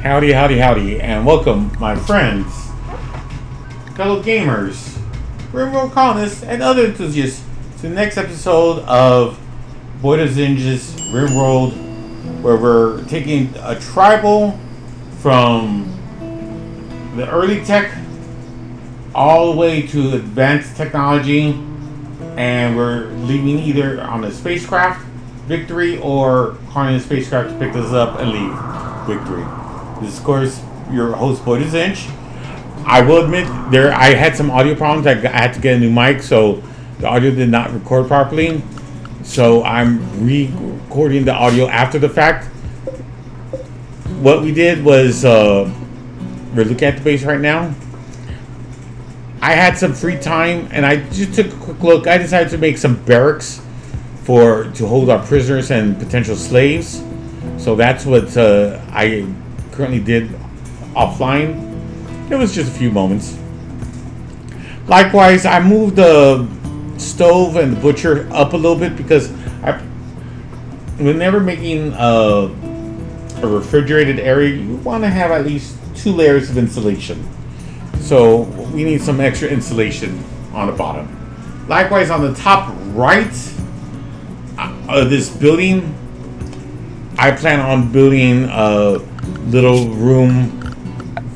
Howdy, howdy, howdy, and welcome, my friends, fellow gamers, Rimworld colonists, and other enthusiasts to the next episode of BoydofZINJ's Rimworld, where we're taking a tribal from the early tech all the way to advanced technology, and we're leaving either on a spacecraft, Victory, or calling the spacecraft to pick us up and leave, Victory. This is, of course, your host, BoydofZINJ. I will admit, I had some audio problems. I had to get a new mic, so the audio did not record properly. So I'm re-recording the audio after the fact. What we did was, we're looking at the base right now. I had some free time, and I just took a quick look. I decided to make some barracks to hold our prisoners and potential slaves. So that's what I currently did offline. It was just a few moments. Likewise, I moved the stove and the butcher up a little bit because whenever making a refrigerated area, you want to have at least 2 layers of insulation. So we need some extra insulation on the bottom. Likewise, on the top right of this building, I plan on building a little room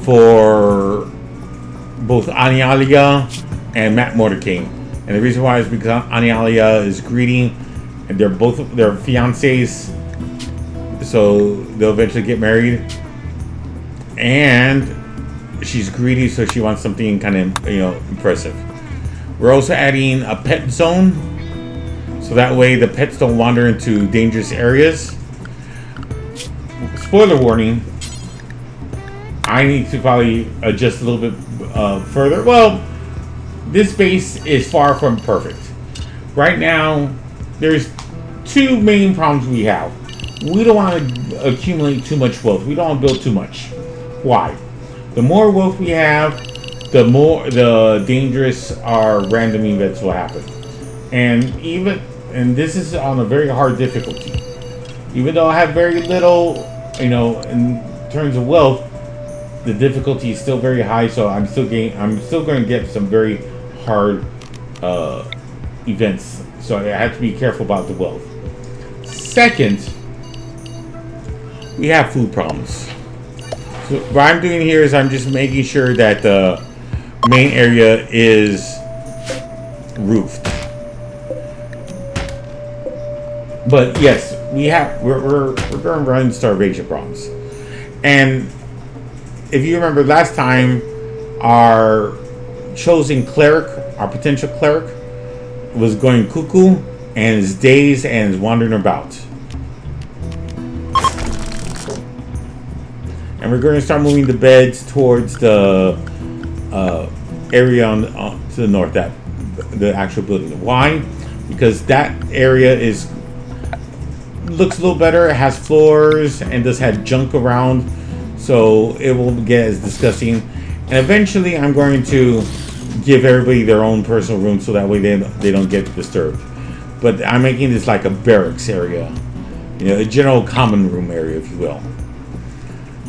for both Anialia and Matt Mordecai. And the reason why is because Anialia is greedy, and they're both their fiancés, so they'll eventually get married. And she's greedy, so she wants something kind of impressive. We're also adding a pet zone, so that way the pets don't wander into dangerous areas. Spoiler warning, I need to probably adjust a little bit further. Well, this base is far from perfect. Right now, there's 2 main problems we have. We don't want to accumulate too much wealth. We don't want to build too much. Why? The more wealth we have, the dangerous our random events will happen. And this is on a very hard difficulty. Even though I have very little, in terms of wealth, the difficulty is still very high. So I'm still going to get some very hard events. So I have to be careful about the wealth. Second, we have food problems. So what I'm doing here is I'm just making sure that the main area is roofed. But yes, we're going to run starvation problems. And if you remember last time, our chosen cleric, our potential cleric, was going cuckoo and is dazed and is wandering about. And we're going to start moving the beds towards the area to the north, the actual building. Why? Because that area looks a little better. It has floors and does have junk around, so it won't get as disgusting. And eventually, I'm going to give everybody their own personal room, so that way they don't get disturbed. But I'm making this like a barracks area, a general common room area, if you will.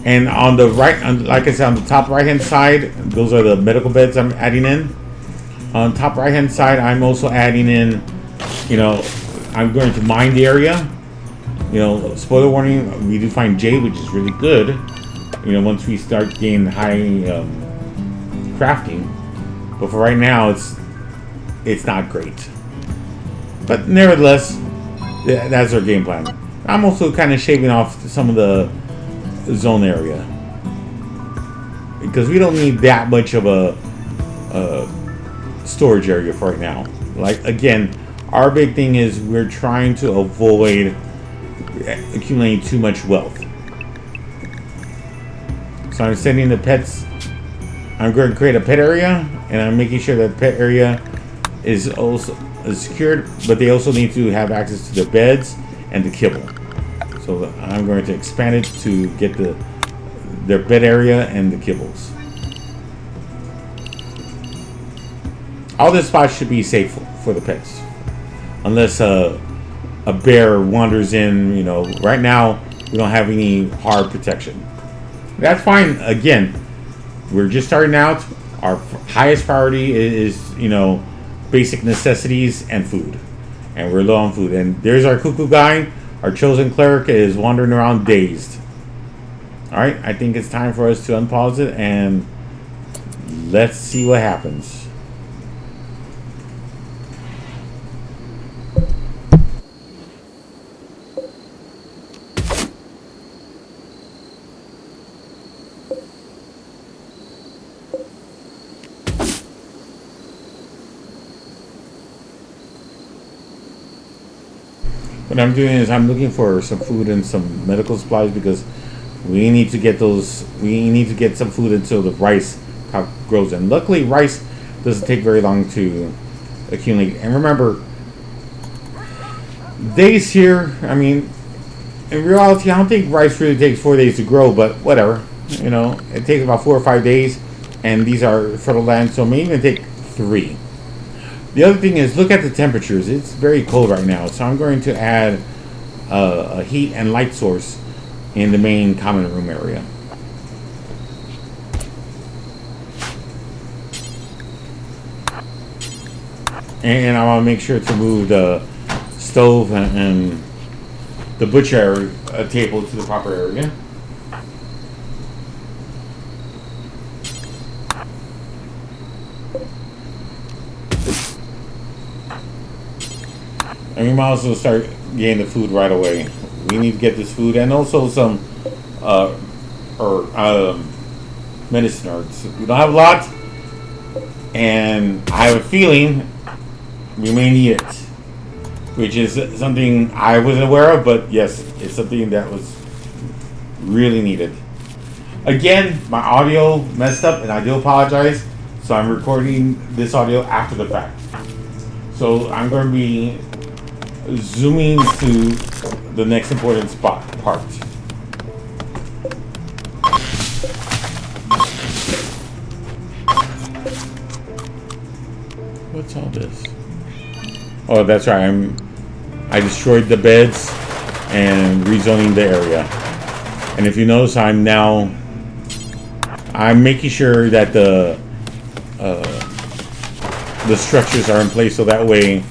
And on the right, like I said, on the top right-hand side, those are the medical beds I'm adding in. On top right-hand side, I'm also adding in, I'm going to mine the area. Spoiler warning, we do find jade, which is really good. Once we start getting high crafting. But for right now, it's not great. But nevertheless, that's our game plan. I'm also kind of shaving off some of the zone area because we don't need that much of a storage area for right now. Like, again, our big thing is we're trying to avoid accumulating too much wealth. So I'm sending the pets. I'm going to create a pet area, and I'm making sure that the pet area is also secured, but they also need to have access to their beds and the kibble. So I'm going to expand it to get their bed area and the kibbles. All this spots should be safe for the pets, unless a bear wanders in. Right now we don't have any hard protection. That's fine. Again, we're just starting out. Our highest priority is, you know, basic necessities and food. And we're low on food. And there's our cuckoo guy. Our chosen cleric is wandering around dazed. Alright, I think it's time for us to unpause it and let's see what happens. What I'm doing is I'm looking for some food and some medical supplies because we need to get those. We need to get some food until the rice grows. And luckily, rice doesn't take very long to accumulate. And remember, days here. I mean, in reality, I don't think rice really takes 4 days to grow. But whatever, you know, it takes about 4 or 5 days. And these are fertile lands, so it may even take 3. The other thing is, look at the temperatures. It's very cold right now, so I'm going to add a heat and light source in the main common room area. And I want to make sure to move the stove and the butcher table to the proper area. And we might also start getting the food right away. We need to get this food and also some medicine herbs. We don't have a lot, and I have a feeling we may need it, which is something I wasn't aware of, but yes, it's something that was really needed. Again, my audio messed up, and I do apologize. So I'm recording this audio after the fact. So I'm going to be zooming to the next important part. What's all this? Oh, that's right. I destroyed the beds and rezoning the area. And if you notice, I'm making sure that the structures are in place so that way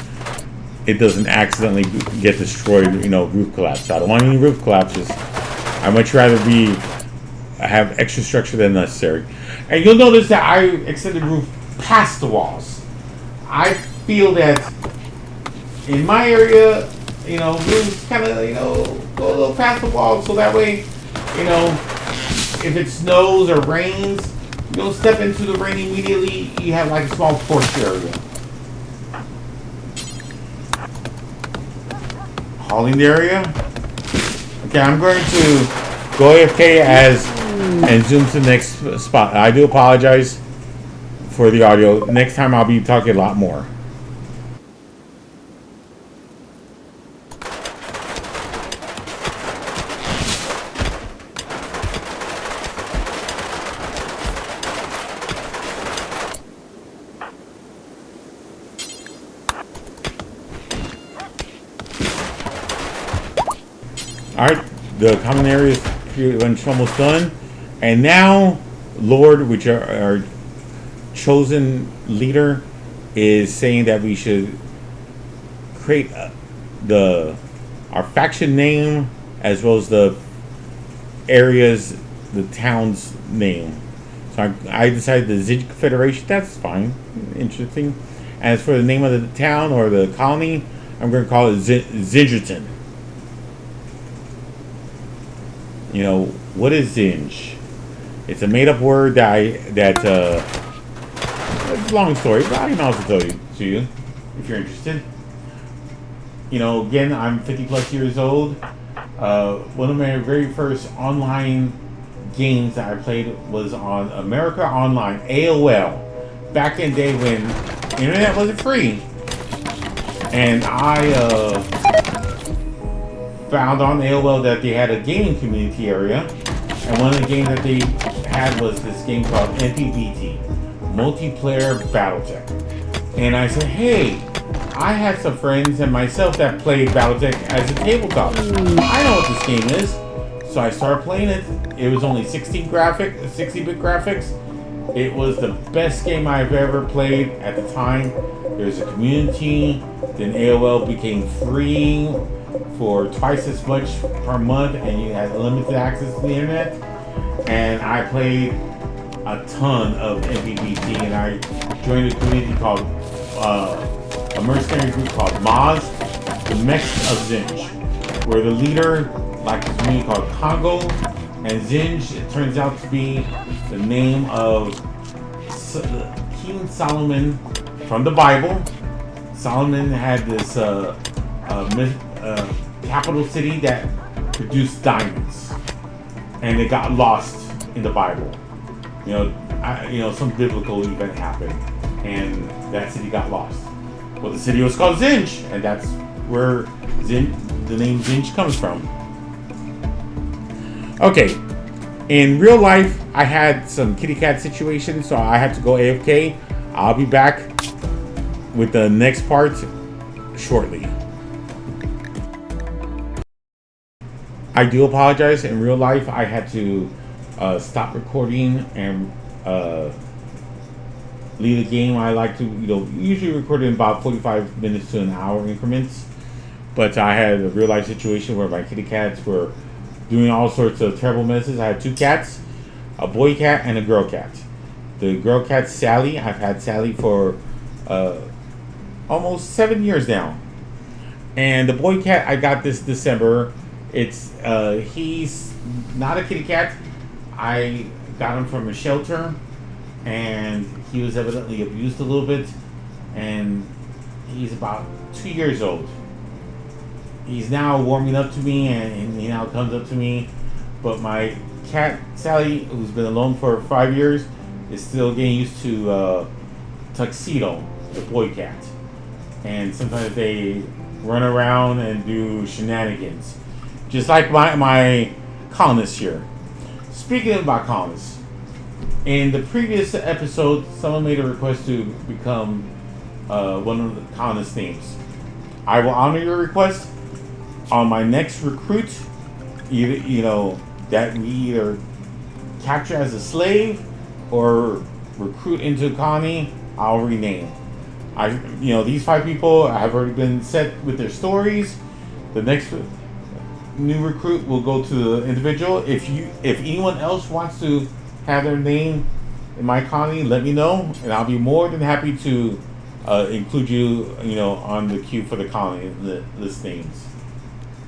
it doesn't accidentally get destroyed, you know, roof collapse. I don't want any roof collapses. I'd much rather have extra structure than necessary. And you'll notice that I extended the roof past the walls. I feel that in my area, you know, roofs kind of, you know, go a little past the walls so that way, you know, if it snows or rains, you don't step into the rain immediately. You have like a small porch area. Hauling the area. Okay, I'm going to go AFK and zoom to the next spot. I do apologize for the audio. Next time I'll be talking a lot more. Alright, the common area is pretty much almost done. And now, Lord, which our chosen leader, is saying that we should create our faction name as well as the area's, the town's name. So I decided the ZINJ Federation. That's fine. Interesting. As for the name of the town or the colony, I'm going to call it ZINJerton. You know, what is ZINJ? It's a made-up word it's a long story, but I can also tell you to you if you're interested. You know, again, I'm 50 plus years old. One of my very first online games that I played was on America Online, AOL, back in the day when the internet wasn't free. And I found on AOL that they had a gaming community area, and one of the games that they had was this game called MPBT, Multiplayer Battletech. And I said, hey, I had some friends and myself that played Battletech as a tabletop. I know what this game is. So I started playing it. It was only 60-bit graphics. It was the best game I've ever played at the time. There's a community. Then AOL became free for twice as much per month, and you had limited access to the internet. And I played a ton of MVPT, and I joined a community called a mercenary group called Moz, the Mechs of Zinj, where the leader, like this community called Congo, and Zinj, it turns out to be the name of King Solomon from the Bible. Solomon had this capital city that produced diamonds, and it got lost in the Bible. Some biblical event happened, and that city got lost. Well, the city was called Zinj, and that's where the name Zinj comes from. Okay, in real life, I had some kitty cat situations, so I had to go AFK. I'll be back with the next part shortly. I do apologize. In real life, I had to stop recording and leave the game. I like to, usually record in about 45 minutes to an hour increments. But I had a real life situation where my kitty cats were doing all sorts of terrible messes. I had two cats, a boy cat and a girl cat. The girl cat, Sally, I've had Sally for almost 7 years now. And the boy cat I got this December. He's not a kitty cat. I got him from a shelter, and he was evidently abused a little bit, and he's about 2 years old. He's now warming up to me, and he now comes up to me, but my cat, Sally, who's been alone for 5 years, is still getting used to Tuxedo, the boy cat. And sometimes they run around and do shenanigans. Just like my colonists here. Speaking about colonists, in the previous episode, someone made a request to become one of the colonist names. I will honor your request. On my next recruit, that we either capture as a slave or recruit into a colony, I'll rename. These 5 people have already been set with their stories. The next new recruit will go to the individual. If anyone else wants to have their name in my colony, let me know, and I'll be more than happy to include you, on the queue for the colony list names.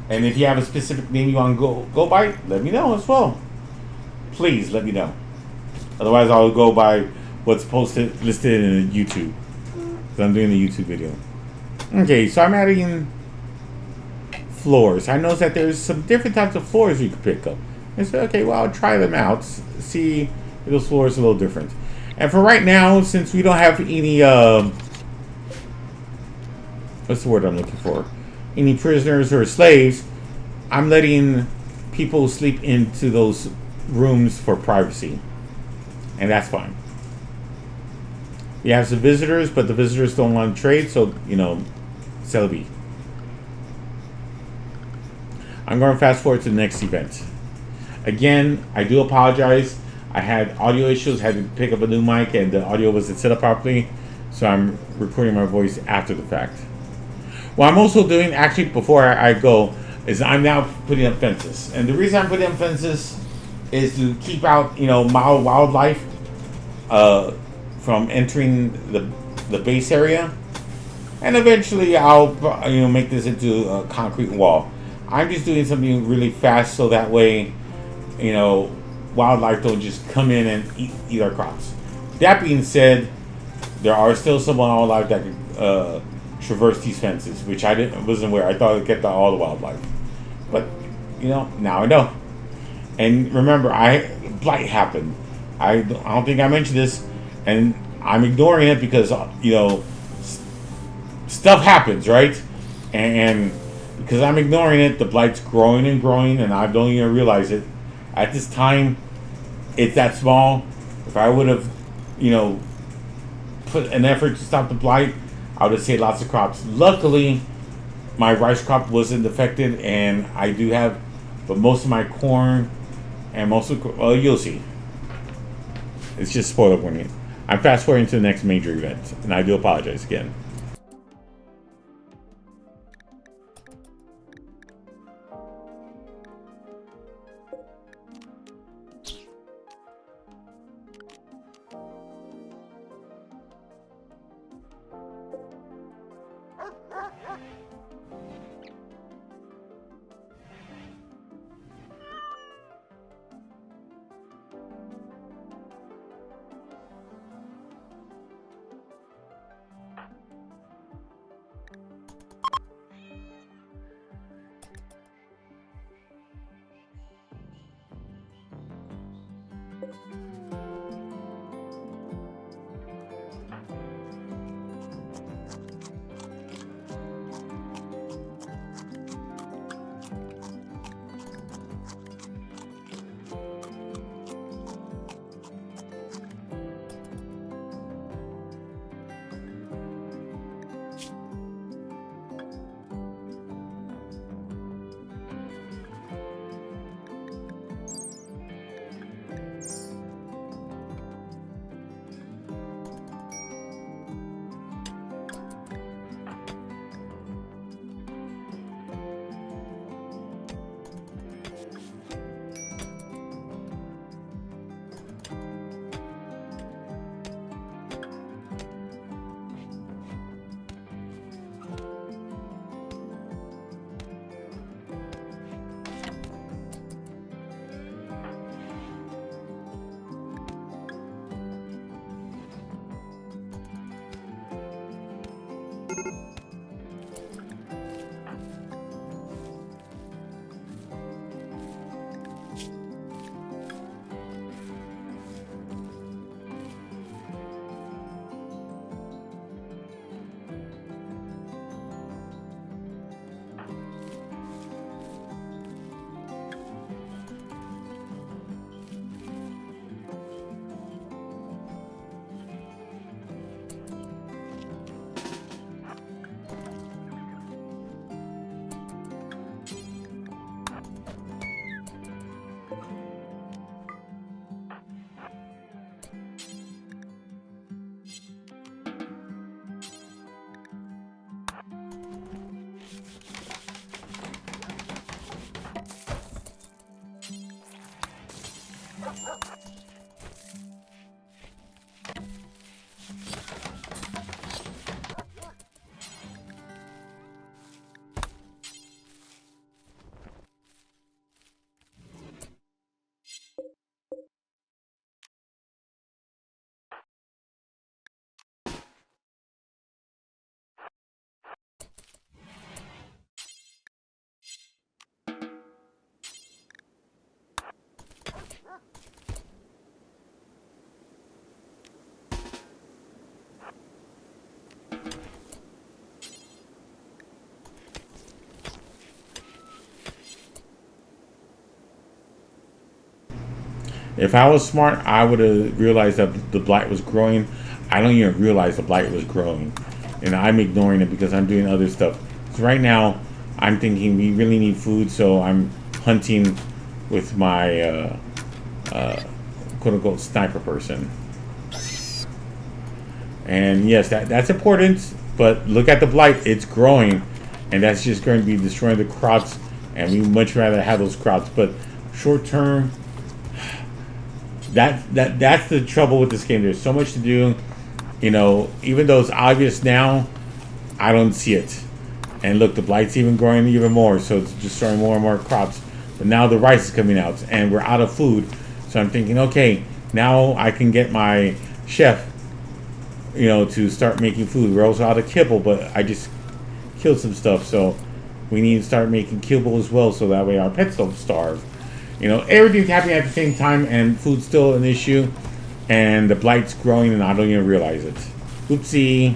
And if you have a specific name you want to go by, let me know as well. Please let me know. Otherwise, I'll go by what's listed in YouTube. Because I'm doing a YouTube video. Okay, so I'm adding floors. I noticed that there's some different types of floors you can pick up. I said, okay, well, I'll try them out. See if those floors are a little different. And for right now, since we don't have any, what's the word I'm looking for? Any prisoners or slaves, I'm letting people sleep into those rooms for privacy. And that's fine. We have some visitors, but the visitors don't want to trade, so, c'est la vie. I'm going to fast forward to the next event. Again, I do apologize. I had audio issues, had to pick up a new mic, and the audio wasn't set up properly, so I'm recording my voice after the fact. What I'm also doing, actually, before I go, is I'm now putting up fences. And the reason I'm putting up fences is to keep out, mild wildlife from entering the base area. And eventually I'll, make this into a concrete wall. I'm just doing something really fast so that way, wildlife don't just come in and eat our crops. That being said, there are still some wildlife that can traverse these fences, which wasn't aware. I thought it kept out all the wildlife, but now I know. And remember, blight happened. I don't think I mentioned this, and I'm ignoring it because stuff happens, right? And because I'm ignoring it, the blight's growing and growing, and I don't even realize it. At this time, it's that small. If I would have, put an effort to stop the blight, I would have saved lots of crops. Luckily, my rice crop wasn't affected, and I do have but most of my corn and most of, well, you'll see. It's just spoiler warning. I'm fast forwarding to the next major event, and I do apologize again. If I was smart, I would have realized that the blight was growing. I don't even realize the blight was growing, and I'm ignoring it because I'm doing other stuff. So right now, I'm thinking we really need food, so I'm hunting with my quote-unquote sniper person. And yes, that's important. But look at the blight; it's growing, and that's just going to be destroying the crops. And we much rather have those crops. But short term. That's the trouble with this game. There's so much to do, you know. Even though it's obvious now, I don't see it. And look, the blight's even growing even more, so it's destroying more and more crops. But now the rice is coming out, and we're out of food. So I'm thinking, okay, now I can get my chef, you know, to start making food. We're also out of kibble, but I just killed some stuff, so we need to start making kibble as well, so that way our pets don't starve. You know, everything's happening at the same time, and food's still an issue, and the blight's growing, and I don't even realize it. Oopsie.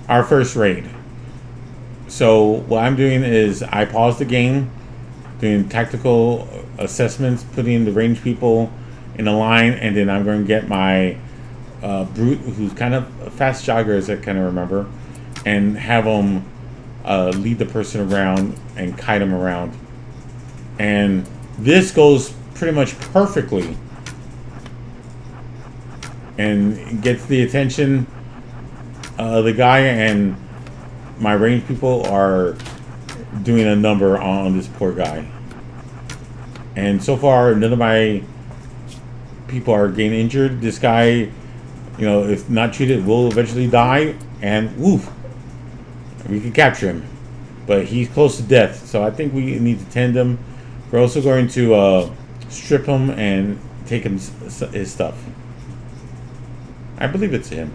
our first raid. So what I'm doing is I pause the game, doing tactical assessments, putting the range people in a line, and then I'm going to get my brute, who's kind of a fast jogger, as I kind of remember, and have him lead the person around and kite him around. And this goes pretty much perfectly and gets the attention of the guy, and my range people are doing a number on this poor guy. And so far, none of my people are getting injured. This guy, you know, if not treated, will eventually die, and woof, we can capture him. But he's close to death, so I think we need to tend him. We're also going to strip him and take him his stuff. I believe it's him.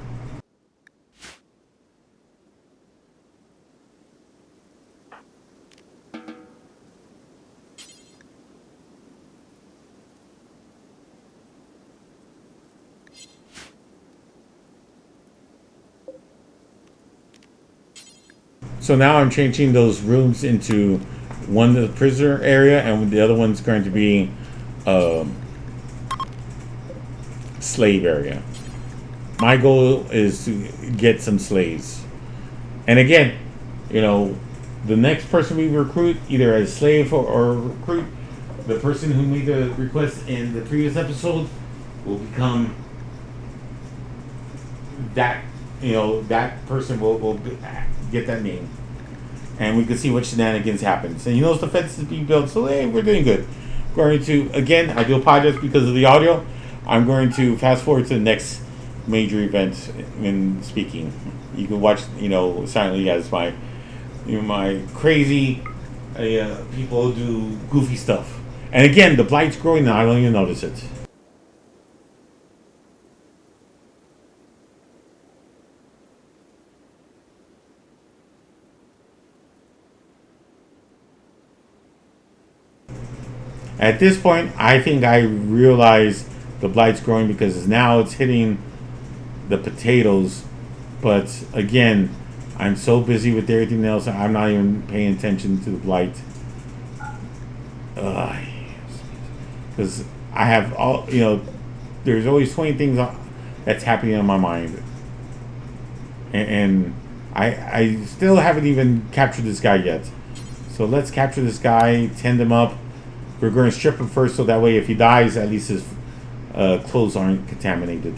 So now I'm changing those rooms into one the prisoner area, and the other one's going to be slave area. My goal is to get some slaves. And again, you know, the next person we recruit, either as slave or recruit, the person who made the request in the previous episode will become that, you know, that person will get that name. And we can see what shenanigans happens. And you notice the fence is being built, so hey, we're doing good. Going to, again, I do apologize because of the audio. I'm going to fast forward to the next major event in speaking. You can watch, you know, silently as my, you know, my crazy people do goofy stuff. And again, the blight's growing and I don't even notice it. At this point, I think I realize the blight's growing because now it's hitting the potatoes. But again, I'm so busy with everything else, I'm not even paying attention to the blight. Because I have all, you know, there's always 20 things that's happening on my mind. And I still haven't even captured this guy yet. So let's capture this guy, tend him up. We're going to strip him first so that way if he dies, at least his clothes aren't contaminated.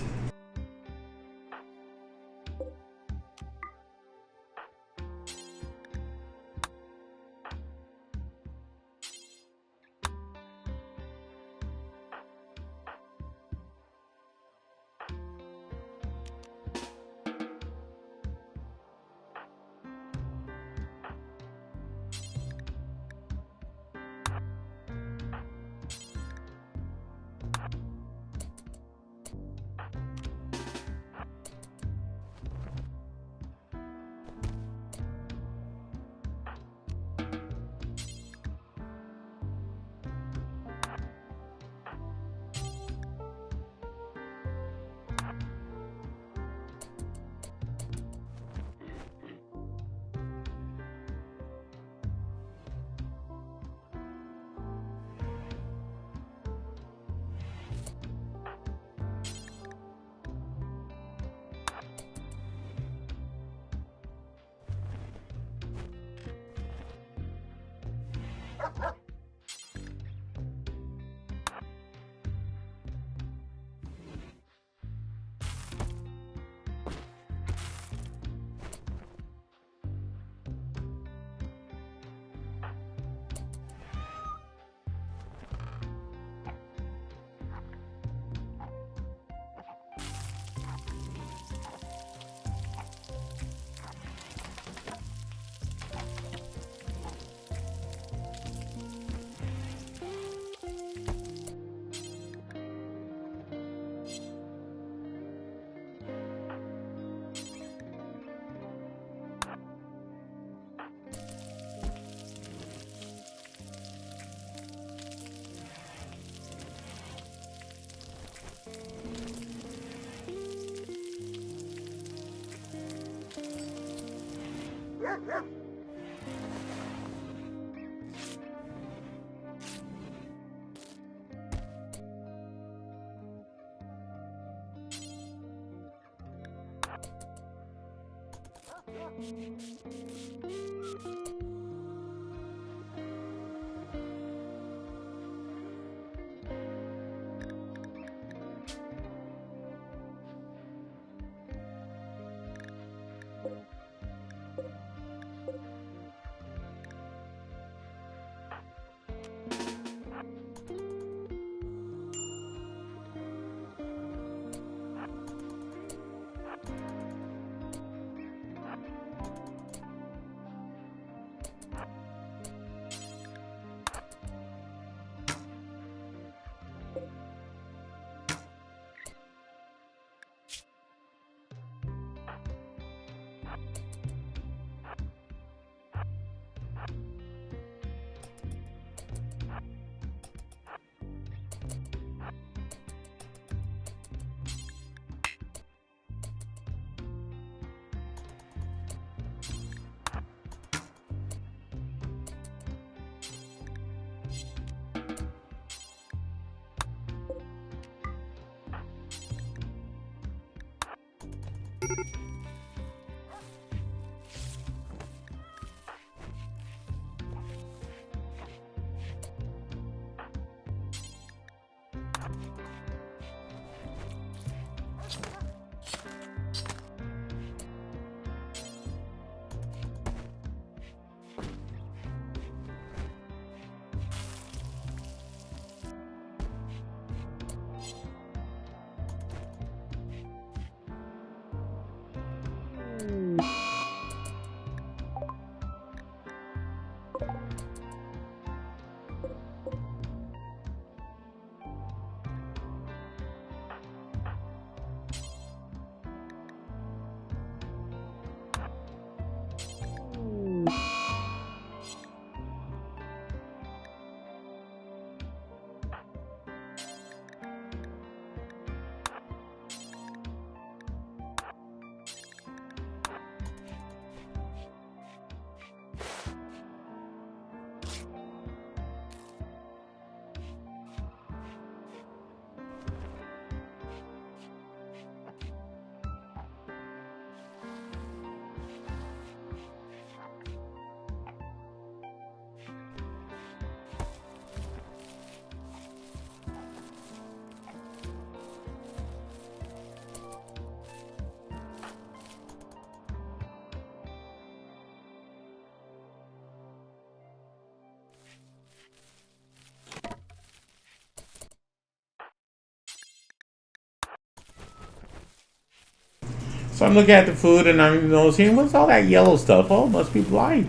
So I'm looking at the food and I'm noticing, what's all that yellow stuff? Oh, it must be blight.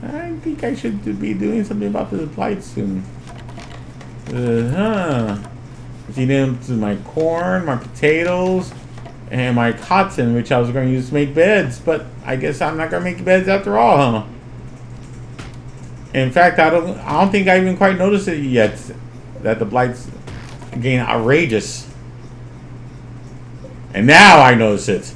I think I should be doing something about this blight soon. It's eating into my corn, my potatoes, and my cotton, which I was going to use to make beds. But I guess I'm not going to make beds after all, huh? In fact, I don't think I even quite noticed it yet that the blight's getting outrageous. And now I notice it.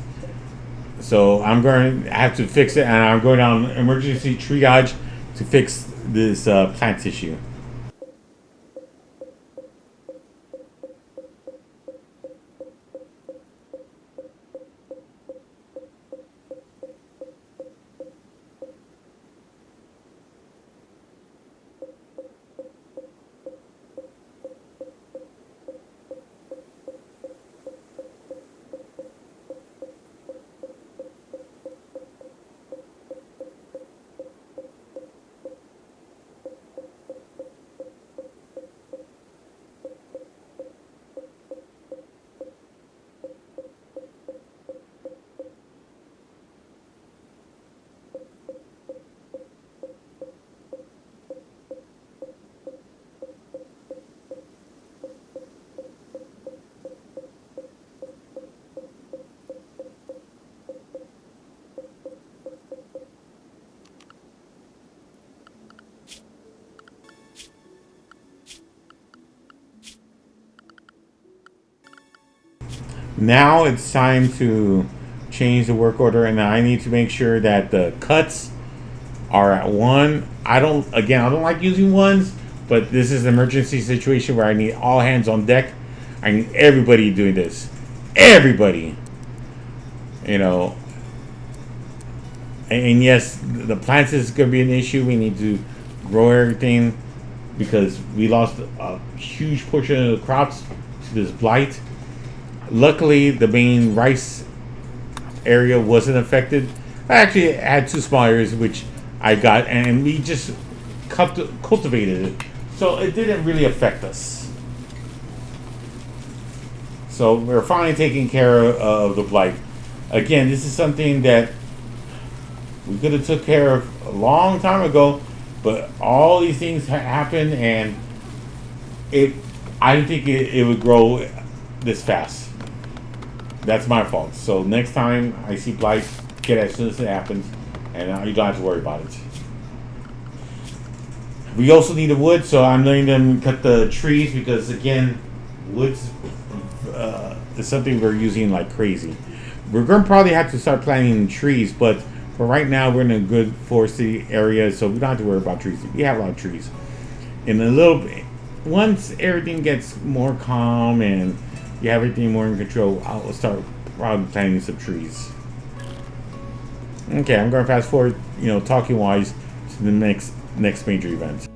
So I'm going to have to fix it, and I'm going down emergency triage to fix this plant tissue. Now it's time to change the work order, and I need to make sure that the cuts are at 1. I don't like using ones, but this is an emergency situation where I need all hands on deck. I need everybody doing this. Everybody. You know. And yes, the plants is going to be an issue. We need to grow everything because we lost a huge portion of the crops to this blight. Luckily, the main rice area wasn't affected. I actually had 2 small areas which I got, and we just cultivated it, so it didn't really affect us. So we're finally taking care of the blight. Again, this is something that we could have took care of a long time ago, but all these things happened, and I didn't think it would grow this fast. That's my fault. So next time I see blight, get it as soon as it happens, and you don't have to worry about it. We also need the wood, so I'm letting them cut the trees because, again, woods is something we're using like crazy. We're going to probably have to start planting trees, but for right now we're in a good foresty area, so we don't have to worry about trees. We have a lot of trees. In a little bit, once everything gets more calm and you have everything more in control, I'll start probably planting some trees. Okay, I'm going to fast forward, talking wise, to the next major event.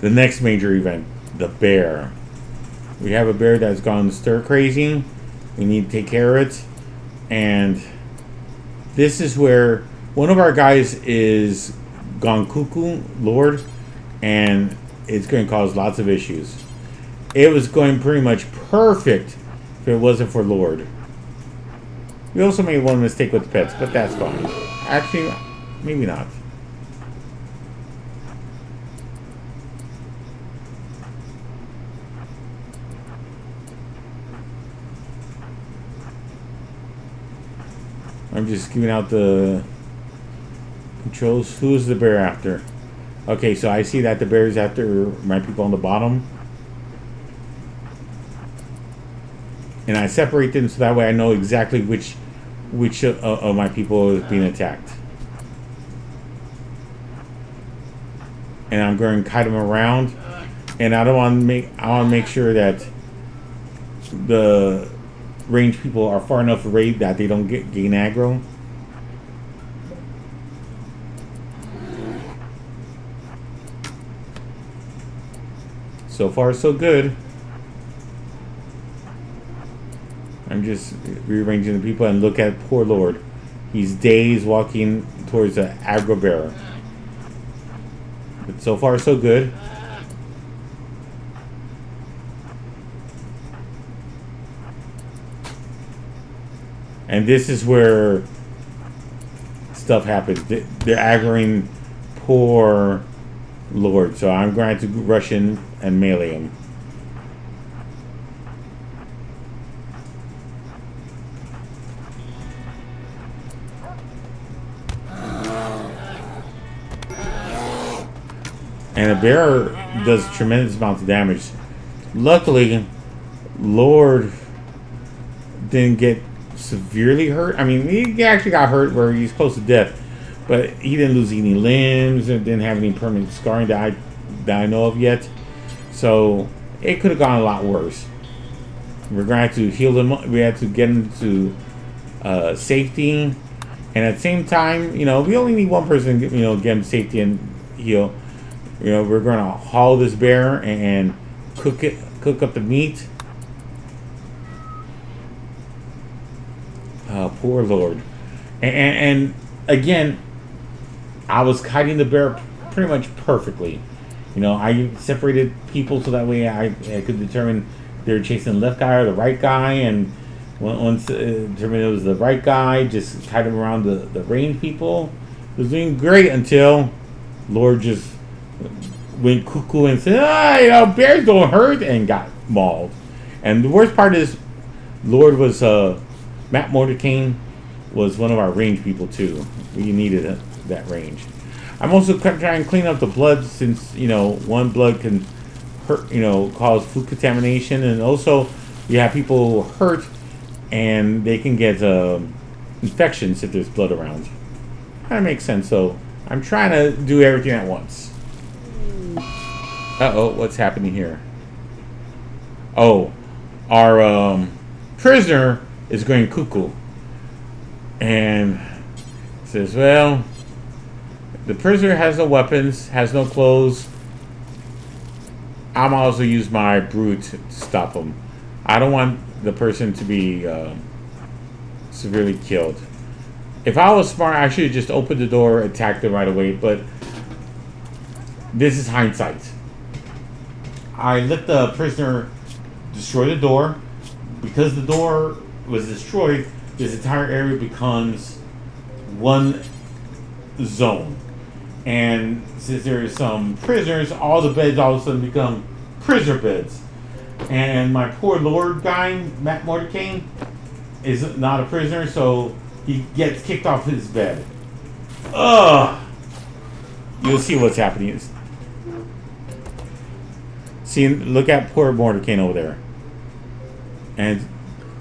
the next major event, the bear. We have a bear that's gone stir crazy. We need to take care of it. And this is where one of our guys is gone cuckoo, Lord, and it's going to cause lots of issues. It was going pretty much perfect if it wasn't for Lord. We also made one mistake with the pets, but that's fine. Actually, maybe not. I'm just giving out the controls. Who's the bear after? Okay, so I see that the bear is after my people on the bottom. And I separate them so that way I know exactly which of my people is being attacked. And I'm going to kite them around. And I want to make sure that the ranged people are far enough away that they don't gain aggro. So far, so good. I'm just rearranging the people and look at poor Lord. He's dazed walking towards the aggro bearer. But so far, so good. And this is where stuff happens. They're aggroing poor Lord. So I'm going to rush in and melee him. And a bear does tremendous amounts of damage. Luckily, Lord didn't get severely hurt. I mean, he actually got hurt where he's close to death, but he didn't lose any limbs and didn't have any permanent scarring that I know of yet. So it could have gone a lot worse. We're going to have to heal him. We have to get him to safety, and at the same time, we only need one person, get him safety and heal. We're going to haul this bear and cook up the meat. Poor Lord. And again, I was kiting the bear pretty much perfectly. I separated people so that way I could determine they're chasing the left guy or the right guy. And once determined it was the right guy, just kite him around the range people. It was doing great until Lord just went cuckoo and said, bears don't hurt, and got mauled. And the worst part is, Lord was Matt Mordecai was one of our range people too. We needed that range. I'm also trying to clean up the blood since one blood can hurt, cause food contamination, and also you have people hurt and they can get infections if there's blood around. That makes sense. So I'm trying to do everything at once. Uh-oh, what's happening here? Oh, our prisoner is going cuckoo. And says, well, the prisoner has no weapons, has no clothes. I'm also use my brute to stop him. I don't want the person to be severely killed. If I was smart, I should have just opened the door, attacked them right away, but this is hindsight. I let the prisoner destroy the door. Because the door was destroyed, this entire area becomes one zone. And since there are some prisoners, all the beds all of a sudden become prisoner beds. And my poor Lord guy, Matt Mordecai, is not a prisoner, so he gets kicked off his bed. Ugh! You'll see what's happening. See, look at poor Mordecai over there. And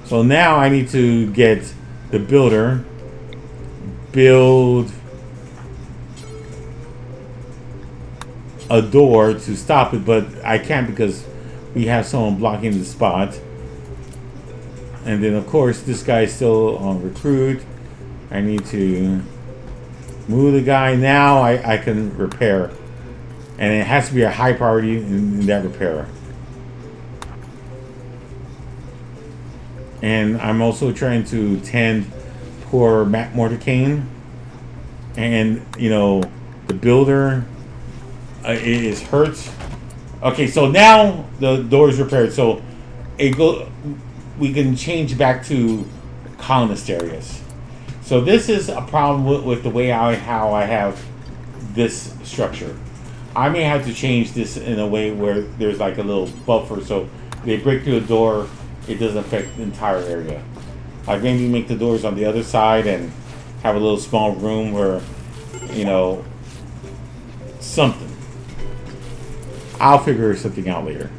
so now I need to get the builder, build a door to stop it, but I can't because we have someone blocking the spot. And then of course this guy is still on recruit. I need to move the guy. Now I can repair. and it has to be a high priority in that repair. And I'm also trying to tend poor Matt Mordecane, and the builder is hurt. Okay, so now the door is repaired, so we can change back to colonist areas. So this is a problem with the way how I have this structure. I may have to change this in a way where there's like a little buffer, so they break through the door, it doesn't affect the entire area. Like maybe make the doors on the other side and have a little small room where, something. I'll figure something out later.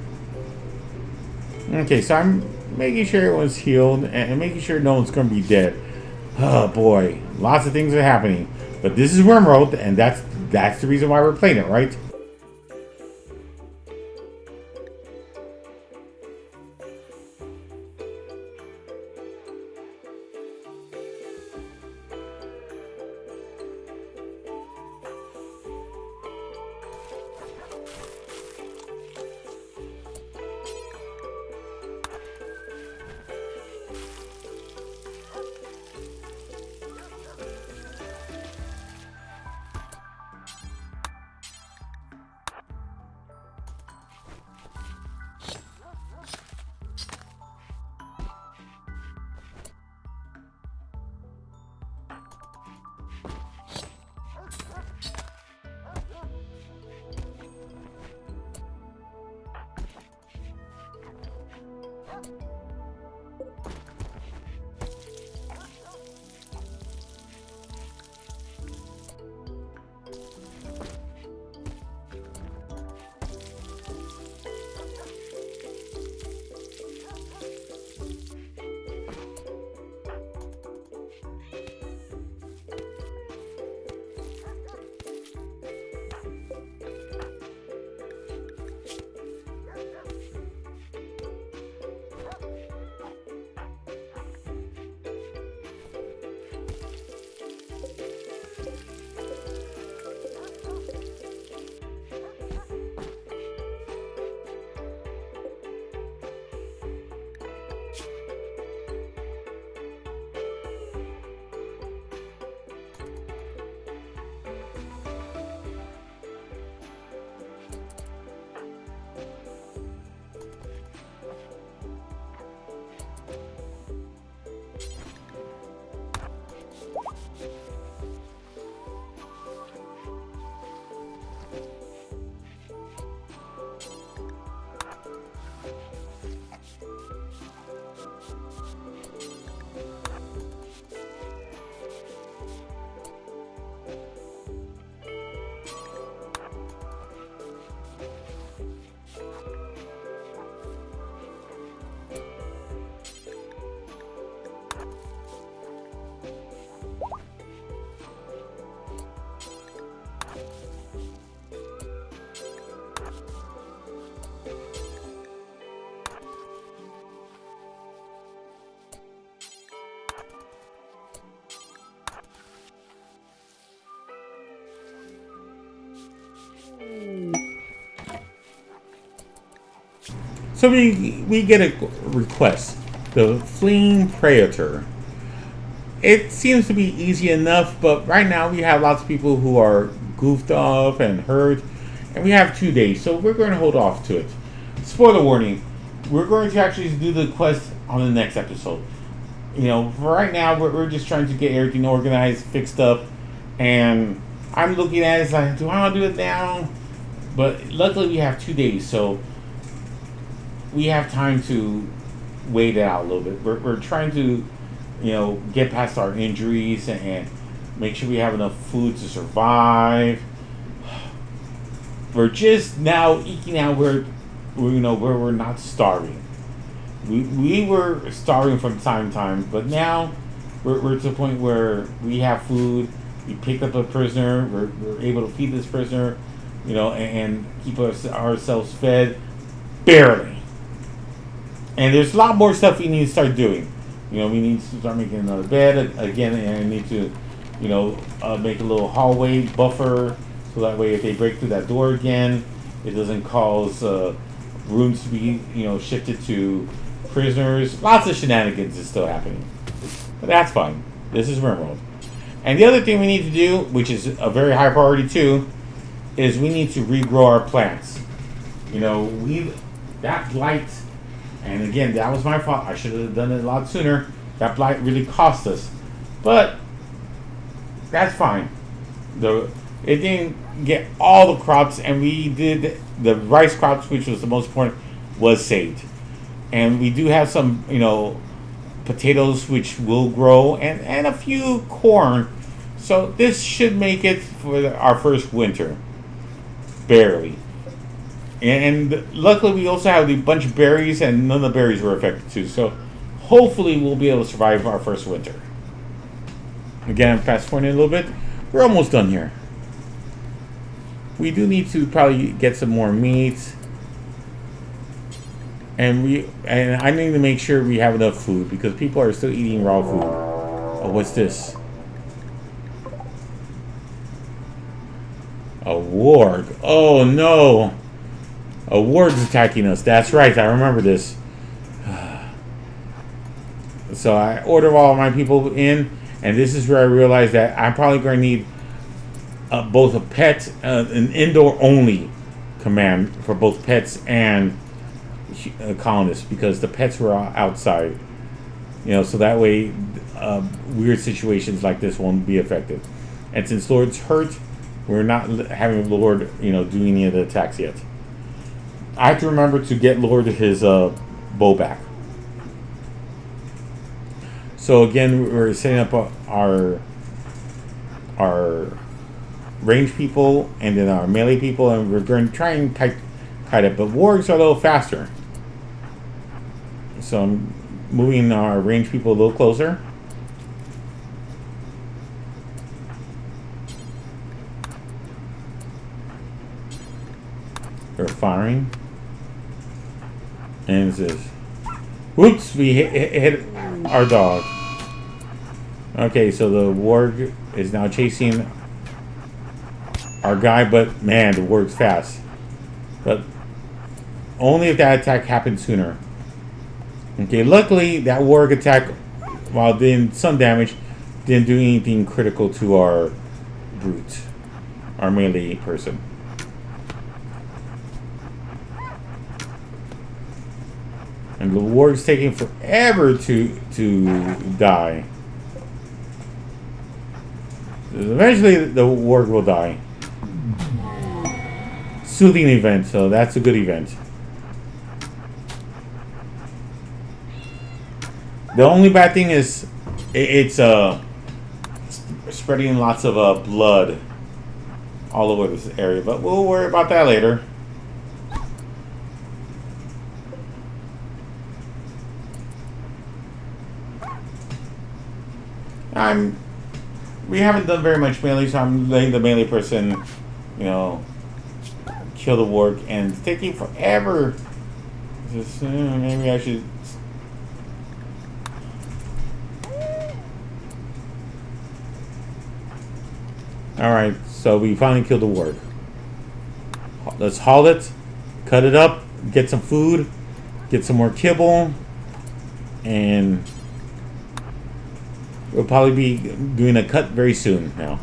Okay, so I'm making sure everyone's healed and making sure no one's going to be dead. Oh boy, lots of things are happening. But this is Rimworld, and that's the reason why we're playing it, right? So we get a request. The fleeing predator. It seems to be easy enough, but right now we have lots of people who are goofed off and hurt, and we have 2 days, so we're going to hold off to it. Spoiler warning, we're going to actually do the quest on the next episode. For right now, we're just trying to get everything organized, fixed up, and I'm looking at it like, do I want to do it now? But luckily we have 2 days, so we have time to wait it out a little bit. We're trying to, get past our injuries and make sure we have enough food to survive. We're just now eking out where we're not starving. We were starving from time to time, but now we're to the point where we have food. We picked up a prisoner. We're able to feed this prisoner, and keep ourselves fed, barely. And there's a lot more stuff we need to start doing. We need to start making another bed again, and I need to, make a little hallway buffer so So that way, if they break through that door again, it doesn't cause rooms to be, shifted to prisoners. Lots of shenanigans is still happening. But that's fine. This is Rimworld. And the other thing we need to do, which is a very high priority too, is we need to regrow our plants. That blight, and again, that was my fault. I should have done it a lot sooner. That blight really cost us. But that's fine. It didn't get all the crops, and we did the rice crops, which was the most important, was saved. And we do have some, potatoes which will grow, and a few corn. So this should make it for our first winter. Barely. And luckily we also have a bunch of berries, and none of the berries were affected too. So hopefully we'll be able to survive our first winter. Again, I'm fast forwarding a little bit. We're almost done here. We do need to probably get some more meat. And I need to make sure we have enough food, because people are still eating raw food. Oh, what's this? A warg. Oh no. A warg's attacking us. That's right, I remember this. So I order all my people in, and this is where I realized that I'm probably going to need both a pet, an indoor only command for both pets and colonists, because the pets were outside, so that way weird situations like this won't be affected. And since Lord's hurt, we're not having Lord do any of the attacks yet. I have to remember to get Lord his bow back. So again, we're setting up our range people and then our melee people, and we're going to try and kite it, but wargs are a little faster. So I'm moving our range people a little closer. They're firing. And it says, whoops, we hit our dog. Okay, so the warg is now chasing our guy, but man, the warg's fast. But only if that attack happened sooner. Okay, luckily that warg attack, while doing some damage, didn't do anything critical to our brute, our melee person. And the warg's taking forever to die. Eventually the warg will die. Soothing event, so that's a good event. The only bad thing is it's spreading lots of blood all over this area, but we'll worry about that later. We haven't done very much melee, so I'm letting the melee person, kill the warg, and it's taking forever. Just, maybe I should. Alright, so we finally killed the warg. Let's haul it, cut it up, get some food, get some more kibble, and we'll probably be doing a cut very soon now.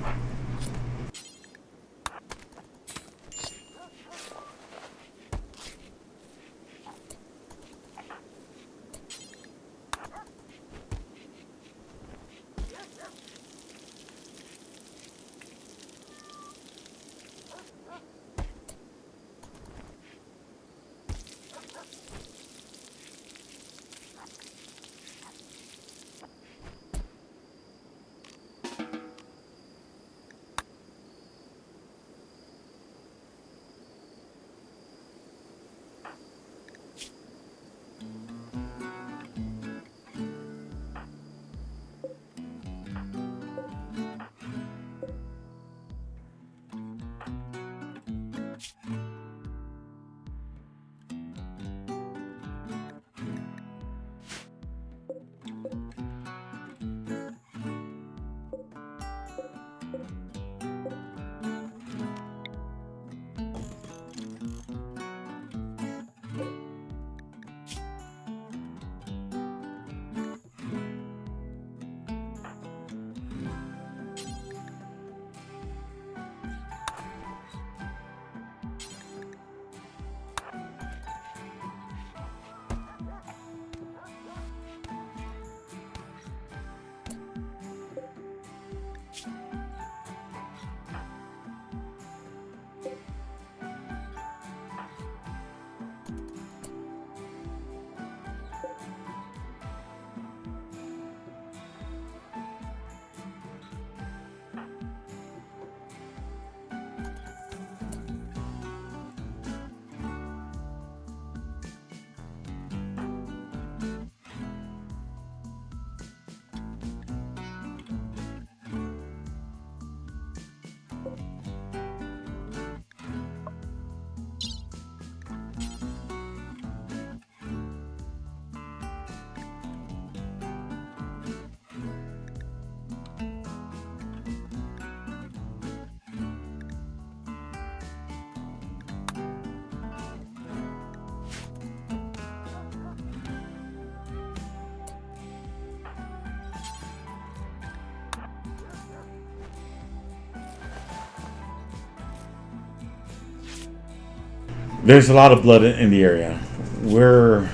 There's a lot of blood in the area. Where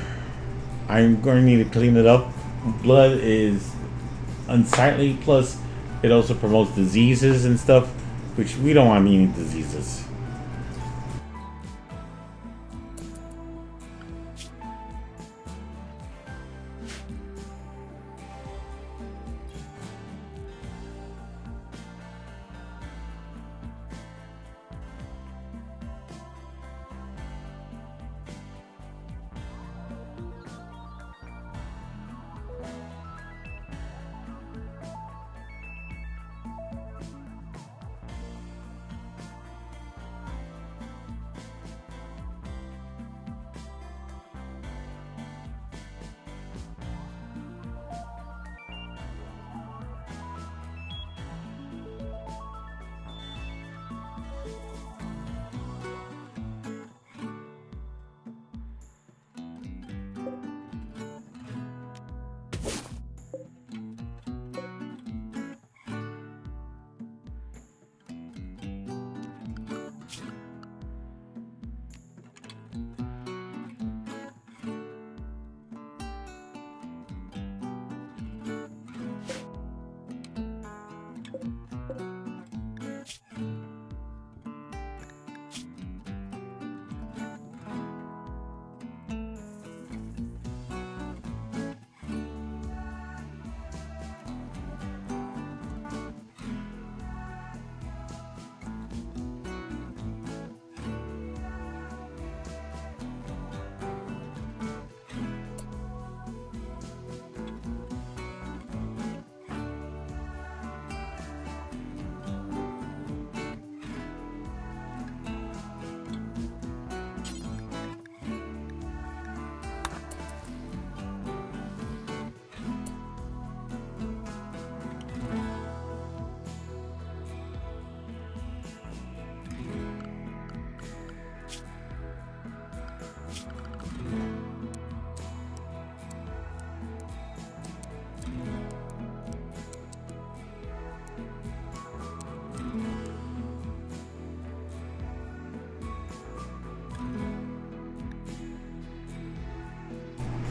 I'm going to need to clean it up. Blood is unsightly, plus it also promotes diseases and stuff, which we don't want any diseases.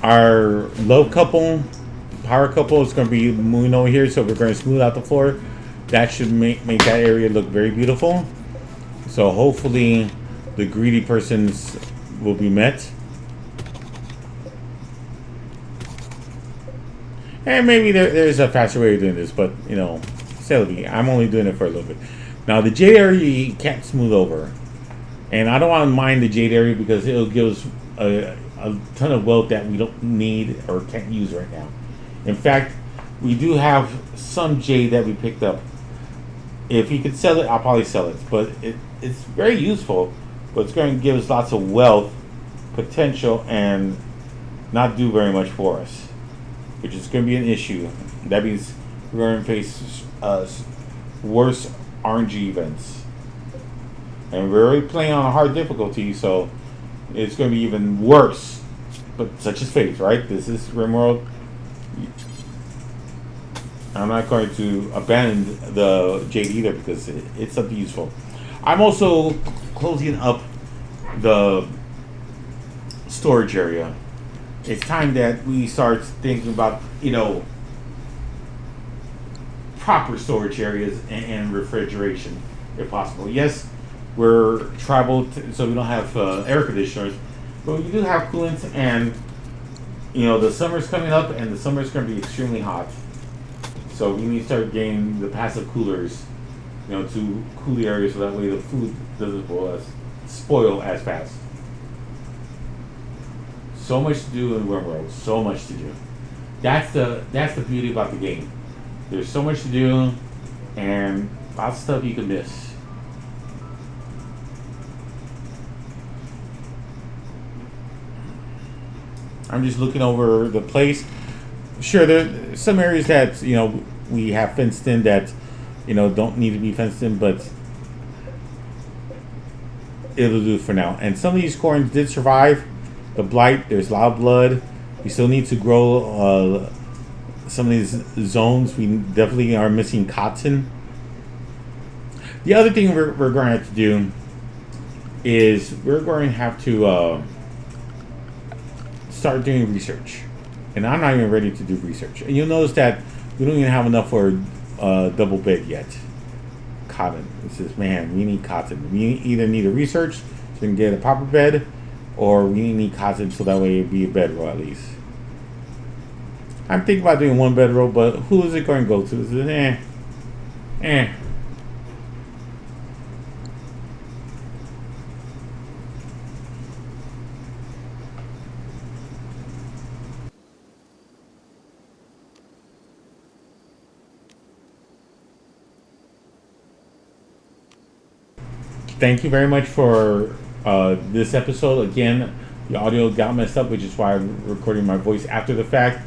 Our love couple, power couple is going to be moving over here, so we're going to smooth out the floor. That should make that area look very beautiful. So hopefully the greedy persons will be met. And maybe there's a faster way of doing this, but you know, I'm only doing it for a little bit. Now the jade area you can't smooth over. And I don't want to mind the jade area because it'll give us a ton of wealth that we don't need or can't use right now. In fact, we do have some jade that we picked up. If he could sell it, I'll probably sell it. But it's very useful, but it's going to give us lots of wealth, potential, and not do very much for us, which is going to be an issue. That means we're going to face worse RNG events. And we're already playing on a hard difficulty, so it's going to be even worse. But such is fate, right? This is Rimworld. I'm not going to abandon the jade either because it's something useful. I'm also closing up the storage area. It's time that we start thinking about, you know, proper storage areas and refrigeration, if possible. Yes, we're tribal, so we don't have air conditioners, but we do have coolants, and you know the summer's coming up, and the summer's going to be extremely hot. So we need to start getting the passive coolers, you know, to cool the area so that way the food doesn't spoil as fast. So much to do in Rimworld. So much to do. That's the beauty about the game. There's so much to do, and lots of stuff you can miss. I'm just looking over the place. Sure, there are some areas that, you know, we have fenced in that, you know, don't need to be fenced in, but it'll do for now. And some of these corns did survive the blight. There's a lot of blood. We still need to grow some of these zones. We definitely are missing cotton. The other thing we're going to have to do is we're going to have to start doing research. And I'm not even ready to do research. And you'll notice that we don't even have enough for a double bed yet. Cotton. It says, man, we need cotton. We either need a research so we can get a proper bed, or we need cotton so that way it'll be a bedroll at least. I'm thinking about doing one bedroll, but who is it going to go to? Is it eh? Thank you very much for this episode. Again, the audio got messed up, which is why I'm recording my voice after the fact.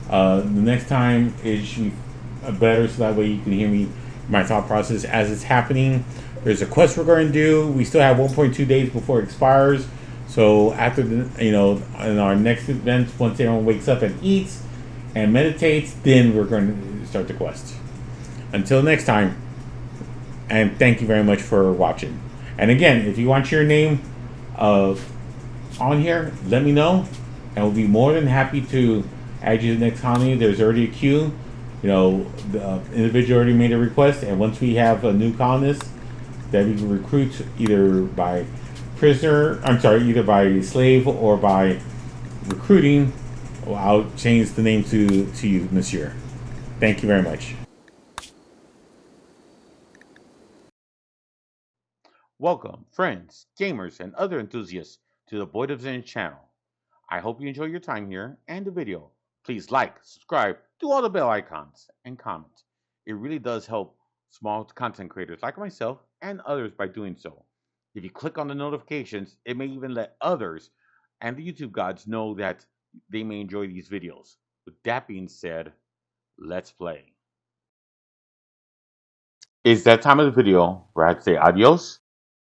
The next time it should be better, so that way you can hear me, my thought process as it's happening. There's a quest we're going to do. We still have 1.2 days before it expires. So after in our next event, once everyone wakes up and eats and meditates, then we're going to start the quest. Until next time, and thank you very much for watching. And again, if you want your name on here, let me know, and we'll be more than happy to add you to the next colony. There's already a queue. The individual already made a request, and once we have a new colonist that we can recruit either by either by slave or by recruiting, I'll change the name to you, Monsieur. Thank you very much. Welcome, friends, gamers, and other enthusiasts to the BoydofZINJ channel. I hope you enjoy your time here and the video. Please like, subscribe, do all the bell icons, and comment. It really does help small content creators like myself and others by doing so. If you click on the notifications, it may even let others and the YouTube gods know that they may enjoy these videos. With that being said, let's play. It's that time of the video where I'd say adios.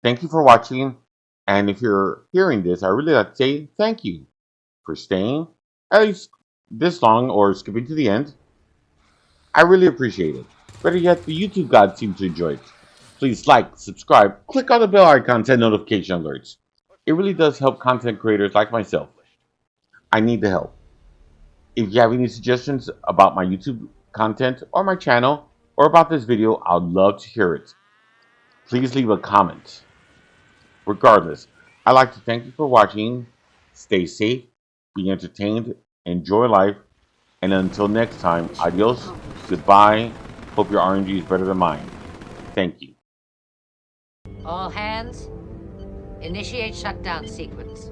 Thank you for watching. And if you're hearing this, I really like to say thank you for staying at least this long or skipping to the end. I really appreciate it. Better yet, the YouTube gods seem to enjoy it. Please like, subscribe, click on the bell icon to notification alerts. It really does help content creators like myself. I need the help. If you have any suggestions about my YouTube content or my channel or about this video, I'd love to hear it. Please leave a comment. Regardless, I'd like to thank you for watching. Stay safe, be entertained, enjoy life, and until next time, adios, goodbye. Hope your RNG is better than mine. Thank you. All hands, initiate shutdown sequence.